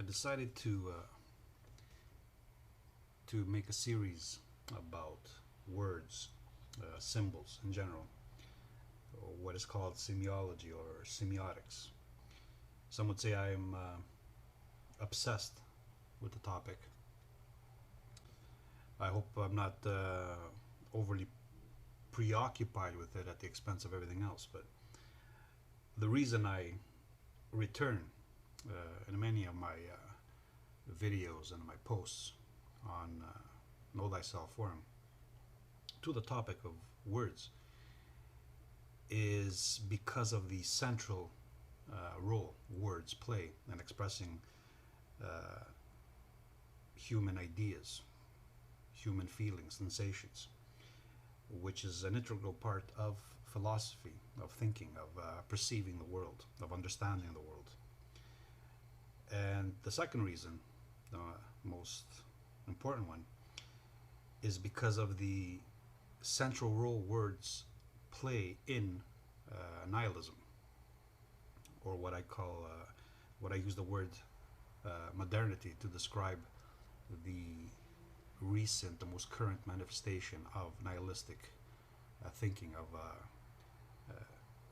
I decided to make a series about words, symbols in general, or what is called semiology or semiotics. Some would say I am obsessed with the topic. I hope I'm not overly preoccupied with it at the expense of everything else. But the reason I return in many of my videos and my posts on Know Thyself Forum to the topic of words is because of the central role words play in expressing human ideas, human feelings, sensations, which is an integral part of philosophy, of thinking, of perceiving the world, of understanding the world. And the second reason, the most important one, is because of the central role words play in nihilism, or what I call, what I use the word modernity to describe the recent, the most current manifestation of nihilistic thinking, of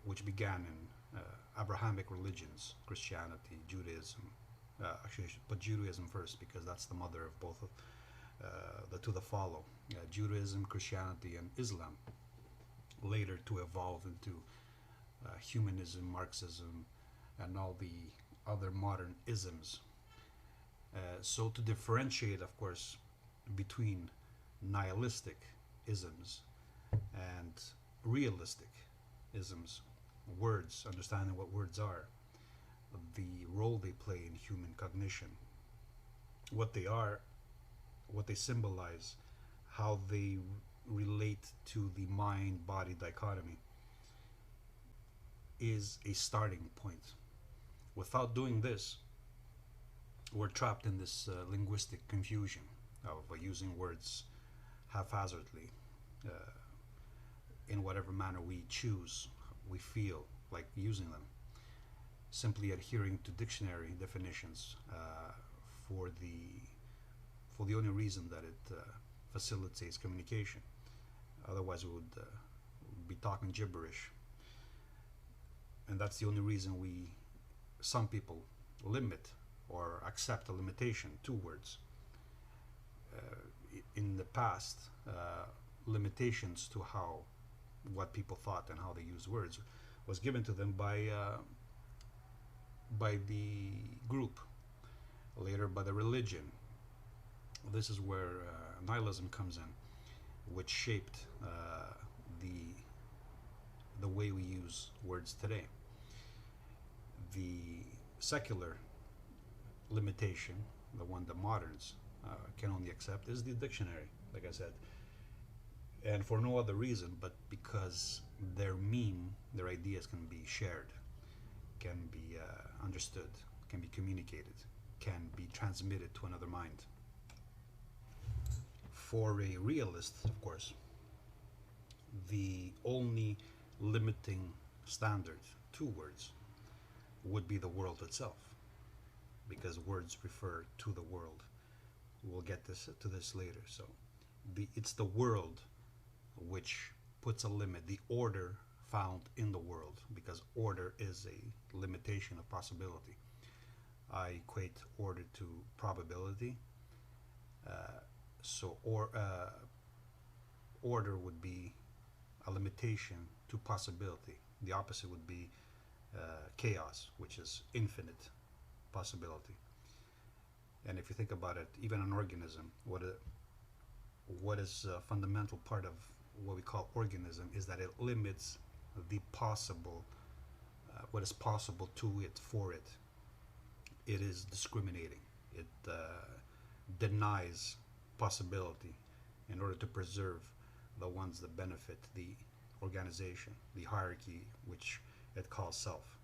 which began in Abrahamic religions, Christianity, Judaism. Actually, I should put Judaism first because that's the mother of both of the two that follow. Judaism, Christianity, and Islam, later to evolve into humanism, Marxism, and all the other modern isms. So to differentiate, of course, between nihilistic isms and realistic isms, words, understanding what words are, the role they play in human cognition, what they are, what they symbolize, how they relate to the mind-body dichotomy, is a starting point. Without doing this, we're trapped in this linguistic confusion of using words haphazardly in whatever manner we choose, we feel like using them, simply adhering to dictionary definitions for the only reason that it facilitates communication. Otherwise, we would be talking gibberish, and that's the only reason some people limit or accept a limitation to words. In the past, limitations to what people thought and how they used words was given to them by the group, later by the religion. This is where nihilism comes in, which shaped the way we use words today. The secular limitation, the one that moderns can only accept, is the dictionary, like I said, and for no other reason but because their ideas can be shared, can be understood, can be communicated, can be transmitted to another mind. For a realist, of course, the only limiting standard to words would be the world itself, because words refer to the world. We'll get to this later. So it's the world which puts a limit, the order found in the world, because order is a limitation of possibility. I equate order to probability. Order would be a limitation to possibility. The opposite would be chaos, which is infinite possibility. And if you think about it, even an organism, what is a fundamental part of what we call organism is that it limits the possible, what is possible to it, for it. It is discriminating. It denies possibility in order to preserve the ones that benefit the organization, the hierarchy, which it calls self.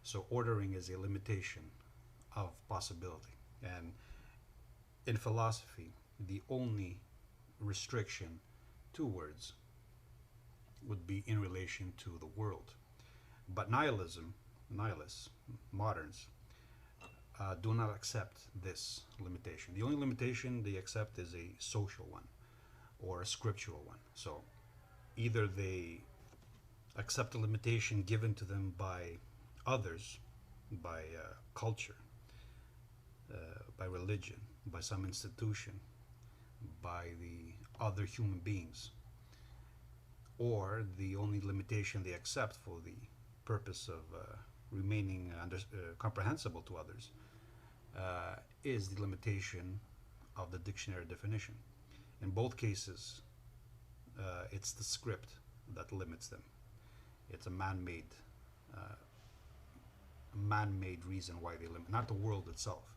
So ordering is a limitation of possibility. And in philosophy, the only restriction to words would be in relation to the world. But nihilists, moderns, do not accept this limitation. The only limitation they accept is a social one or a scriptural one. So either they accept a limitation given to them by others, by culture, by religion, by some institution, by the other human beings, or the only limitation they accept for the purpose of remaining comprehensible to others is the limitation of the dictionary definition. In both cases, it's the script that limits them. It's a man-made reason why they limit, not the world itself.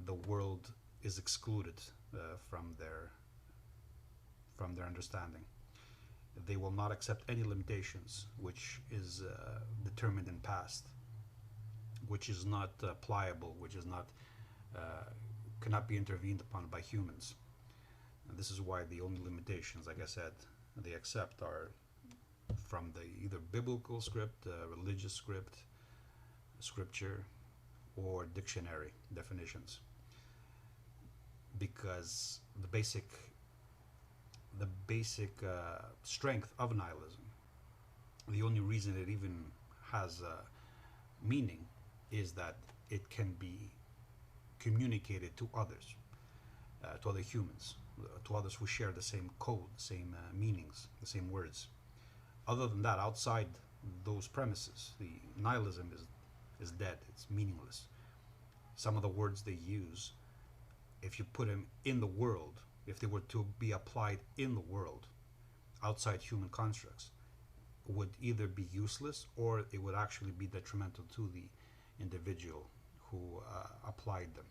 The world is excluded from their understanding. They will not accept any limitations which is determined in past, which is not pliable, which is not cannot be intervened upon by humans. And this is why the only limitations, like I said, they accept are from the either biblical script, religious script, scripture, or dictionary definitions. Because the basic strength of nihilism, the only reason it even has meaning, is that it can be communicated to others, to other humans, to others who share the same code, the same meanings, the same words. Other than that, outside those premises, the nihilism is dead. It's meaningless. Some of the words they use, if you put them in the world, if they were to be applied in the world, outside human constructs, would either be useless or it would actually be detrimental to the individual who applied them.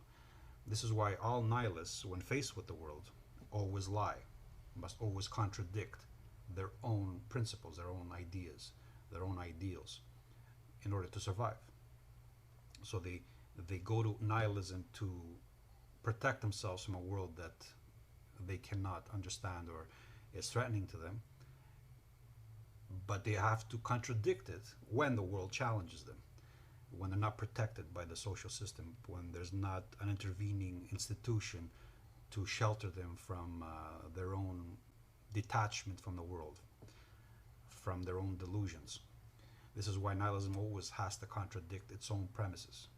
This is why all nihilists, when faced with the world, always lie, must always contradict their own principles, their own ideas, their own ideals, in order to survive. So they go to nihilism to protect themselves from a world that they cannot understand or is threatening to them, but they have to contradict it when the world challenges them, when they're not protected by the social system, when there's not an intervening institution to shelter them from their own detachment from the world, from their own delusions. This is why nihilism always has to contradict its own premises.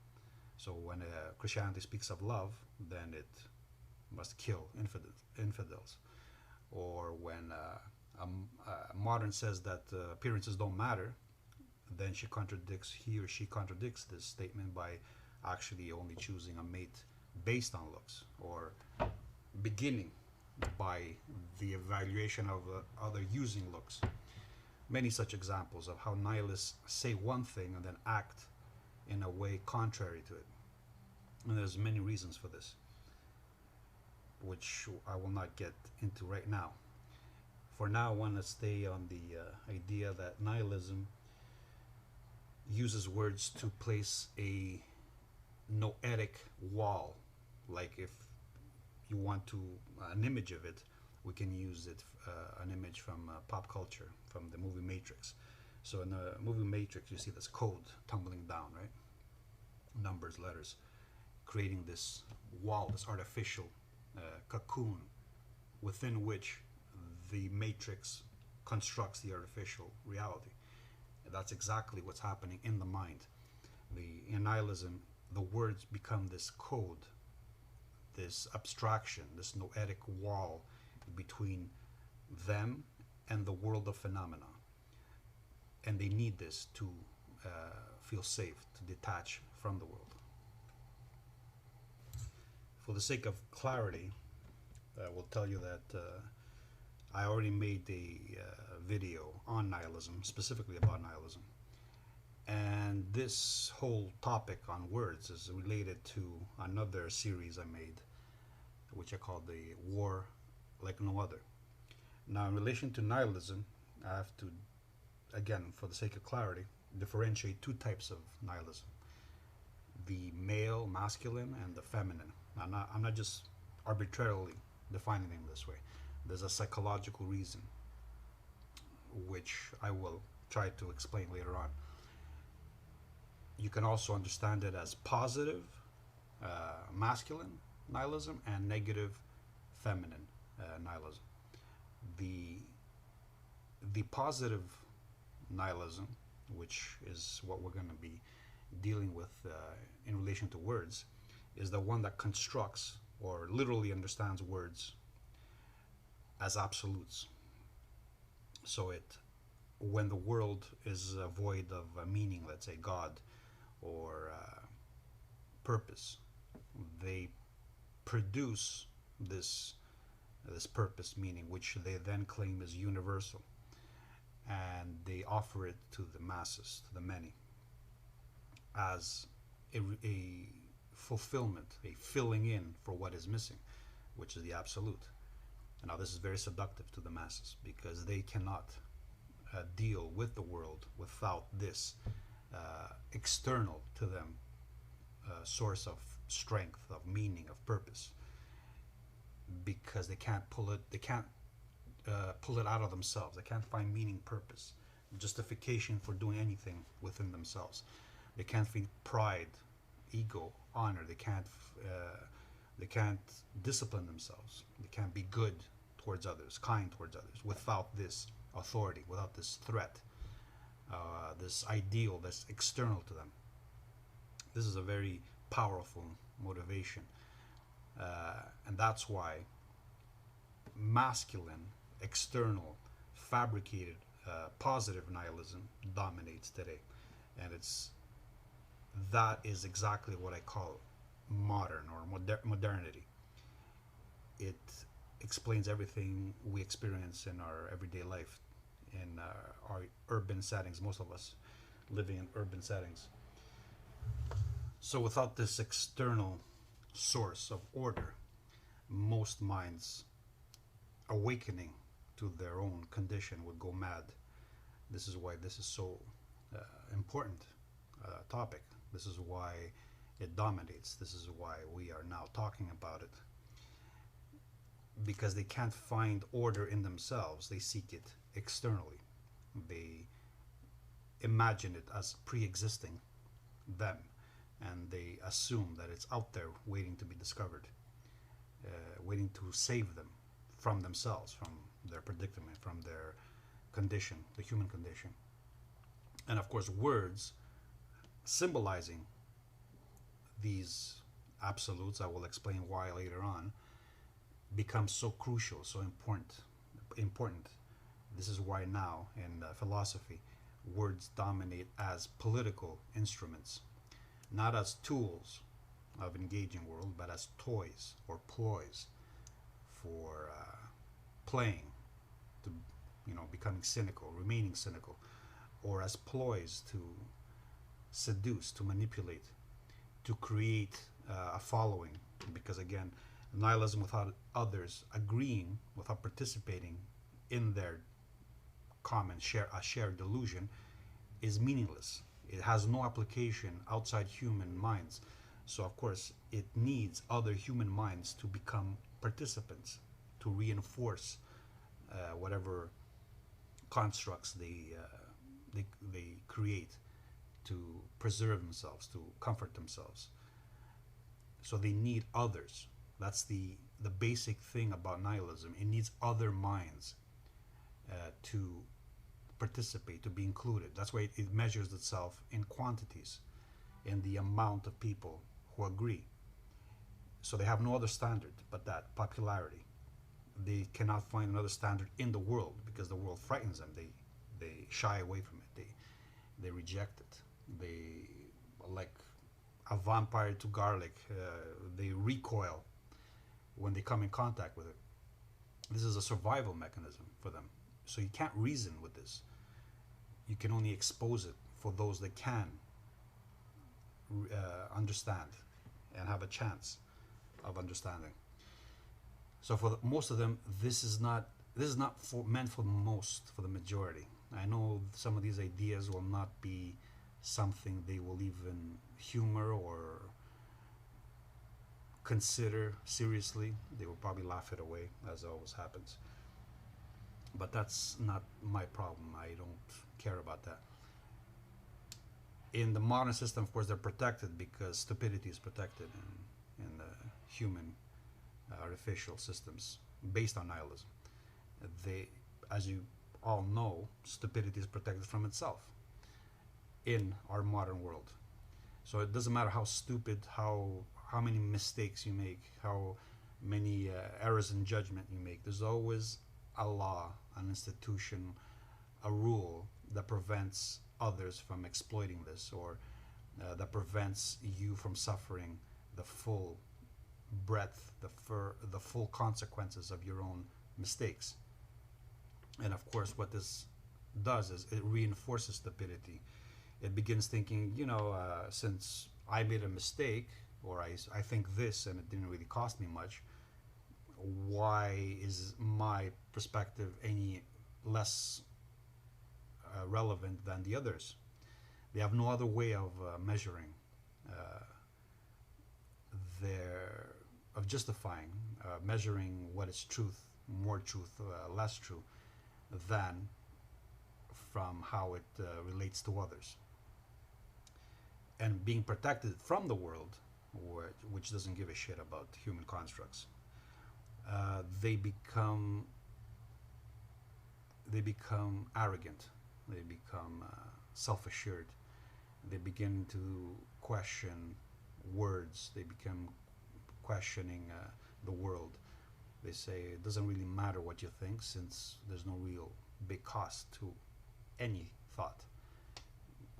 So when Christianity speaks of love, then it must kill infidels. Or when a modern says that appearances don't matter, then he or she contradicts this statement by actually only choosing a mate based on looks, or beginning by the evaluation of other using looks. Many such examples of how nihilists say one thing and then act in a way contrary to it. And there's many reasons for this, which I will not get into right now. For now, I want to stay on the idea that nihilism uses words to place a noetic wall. Like if you want to an image of it, we can use it an image from pop culture, from the movie Matrix. So in the movie Matrix, you see this code tumbling down, right? Numbers, letters, creating this wall, this artificial cocoon within which the Matrix constructs the artificial reality. That's exactly what's happening in the mind. In nihilism, the words become this code, this abstraction, this noetic wall between them and the world of phenomena. And they need this to feel safe, to detach from the world. For the sake of clarity, I will tell you that I already made a video on nihilism, specifically about nihilism. And this whole topic on words is related to another series I made, which I called The War Like No Other. Now, in relation to nihilism, I have to, again, for the sake of clarity, differentiate two types of nihilism: the male, masculine, and the feminine. I'm not just arbitrarily defining them this way. There's a psychological reason, which I will try to explain later on. You can also understand it as positive masculine nihilism and negative feminine nihilism. The the positive nihilism, which is what we're going to be dealing with in relation to words, is the one that constructs or literally understands words as absolutes. So when the world is void of meaning, let's say God or purpose, they produce this purpose meaning, which they then claim is universal, and they offer it to the masses, to the many, as a fulfillment, a filling in for what is missing, which is the absolute. Now, this is very seductive to the masses because they cannot deal with the world without this external to them source of strength, of meaning, of purpose, because they can't pull it. They can't pull it out of themselves. They can't find meaning, purpose, justification for doing anything within themselves. They can't feel pride, ego, honor. They can't discipline themselves. They can't be good towards others, kind towards others, without this authority, without this threat, this ideal that's external to them. This is a very powerful motivation, and that's why masculine, external, fabricated, positive nihilism dominates today, and that is exactly what I call modern or modernity. It explains everything we experience in our everyday life, in our urban settings. Most of us living in urban settings. So without this external source of order, most minds awakening to their own condition would go mad. This is why this is so important topic. This is why it dominates. This is why we are now talking about it. Because they can't find order in themselves, they seek it externally. They imagine it as pre-existing them, and they assume that it's out there waiting to be discovered, waiting to save them from themselves, from their predicament, from their condition, the human condition. And of course, words symbolizing these absolutes, I will explain why later on, becomes so crucial, so important. This is why now in philosophy, words dominate as political instruments, not as tools of engaging world, but as toys or ploys for playing, to becoming cynical, remaining cynical, or as ploys to seduce, to manipulate, to create a following. Because again, nihilism without others agreeing, without participating in their common shared delusion, is meaningless. It has no application outside human minds. So of course it needs other human minds to become participants, to reinforce whatever constructs they create to preserve themselves, to comfort themselves. So they need others. That's the basic thing about nihilism. It needs other minds to participate, to be included. That's why it measures itself in quantities, in the amount of people who agree. So they have no other standard but that popularity. They cannot find another standard in the world because the world frightens them. They shy away from it. They reject it. They, like a vampire to garlic, they recoil when they come in contact with it. This is a survival mechanism for them. So you can't reason with this. You can only expose it for those that can understand and have a chance of understanding. So for most of them, this is not meant for the majority. I know some of these ideas will not be something they will even humor or consider seriously. They will probably laugh it away, as always happens. But that's not my problem. I don't care about that. In the modern system, of course, they're protected because stupidity is protected, and in human artificial systems based on nihilism. They, as you all know, stupidity is protected from itself in our modern world. So it doesn't matter how stupid, how many mistakes you make, how many errors in judgment you make. There's always a law, an institution, a rule that prevents others from exploiting this, or that prevents you from suffering the full breadth, the full consequences of your own mistakes. And of course, what this does is it reinforces stupidity. It begins thinking, since I made a mistake, or I think this and it didn't really cost me much, why is my perspective any less relevant than the others? They have no other way of measuring uh, of justifying, measuring what is truth, more truth, less true, than from how it relates to others. And being protected from the world, which doesn't give a shit about human constructs, they become arrogant, they become self-assured, they begin to question words, they become questioning the world. They say it doesn't really matter what you think, since there's no real big cost to any thought,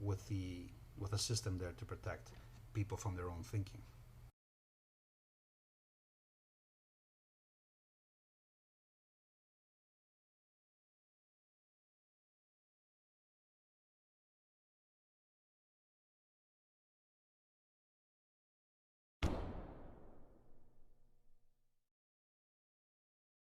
with a system there to protect people from their own thinking.